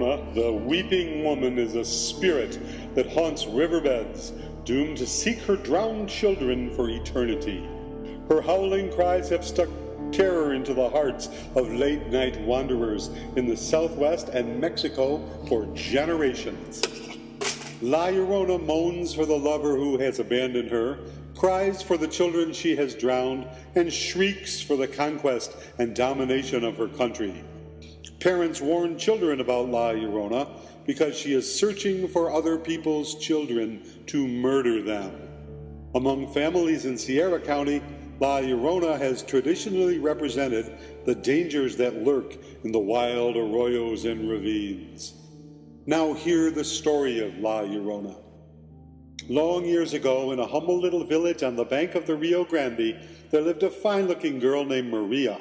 Llorona, the weeping woman, is a spirit that haunts riverbeds, doomed to seek her drowned children for eternity. Her howling cries have stuck terror into the hearts of late-night wanderers in the Southwest and Mexico for generations. La Llorona moans for the lover who has abandoned her, cries for the children she has drowned, and shrieks for the conquest and domination of her country. Parents warn children about La Llorona because she is searching for other people's children to murder them. Among families in Sierra County, La Llorona has traditionally represented the dangers that lurk in the wild arroyos and ravines. Now hear the story of La Llorona. Long years ago, in a humble little village on the bank of the Rio Grande, there lived a fine-looking girl named Maria.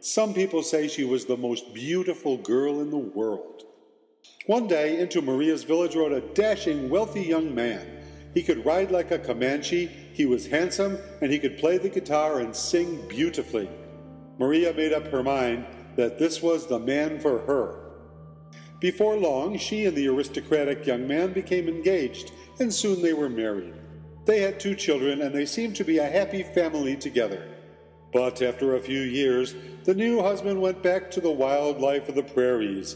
Some people say she was the most beautiful girl in the world. One day, into Maria's village rode a dashing, wealthy young man. He could ride like a Comanche, he was handsome, and he could play the guitar and sing beautifully. Maria made up her mind that this was the man for her. Before long, she and the aristocratic young man became engaged, and soon they were married. They had 2 children, and they seemed to be a happy family together. But after a few years, the new husband went back to the wild life of the prairies.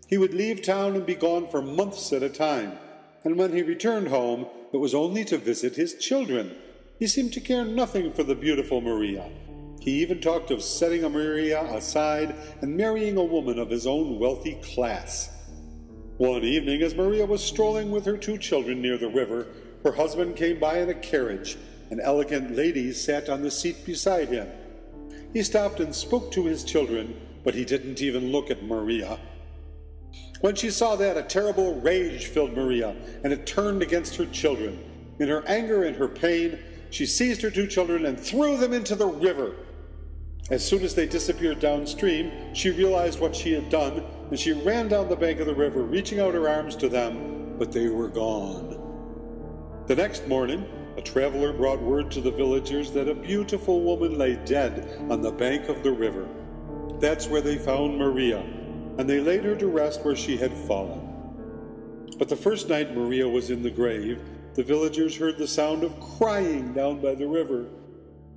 He would leave town and be gone for months at a time, and when he returned home, it was only to visit his children. He seemed to care nothing for the beautiful Maria. He even talked of setting Maria aside and marrying a woman of his own wealthy class. One evening, as Maria was strolling with her 2 children near the river, her husband came by in a carriage. An elegant lady sat on the seat beside him. He stopped and spoke to his children, but he didn't even look at Maria. When she saw that, a terrible rage filled Maria, and it turned against her children. In her anger and her pain, she seized her 2 children and threw them into the river. As soon as they disappeared downstream, she realized what she had done, and she ran down the bank of the river, reaching out her arms to them, but they were gone. The next morning, a traveler brought word to the villagers that a beautiful woman lay dead on the bank of the river. That's where they found Maria, and they laid her to rest where she had fallen. But the first night Maria was in the grave, the villagers heard the sound of crying down by the river.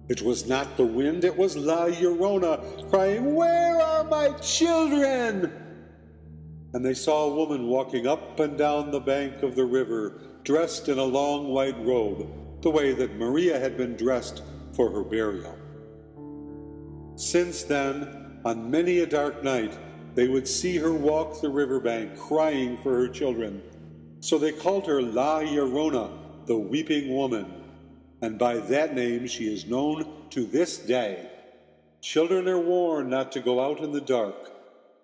It was not the wind, it was La Llorona crying, "Where are my children?" And they saw a woman walking up and down the bank of the river, dressed in a long white robe, the way that Maria had been dressed for her burial. Since then, on many a dark night, they would see her walk the riverbank, crying for her children. So they called her La Llorona, the weeping woman, and by that name she is known to this day. Children are warned not to go out in the dark,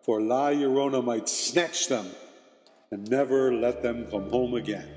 for La Llorona might snatch them and never let them come home again.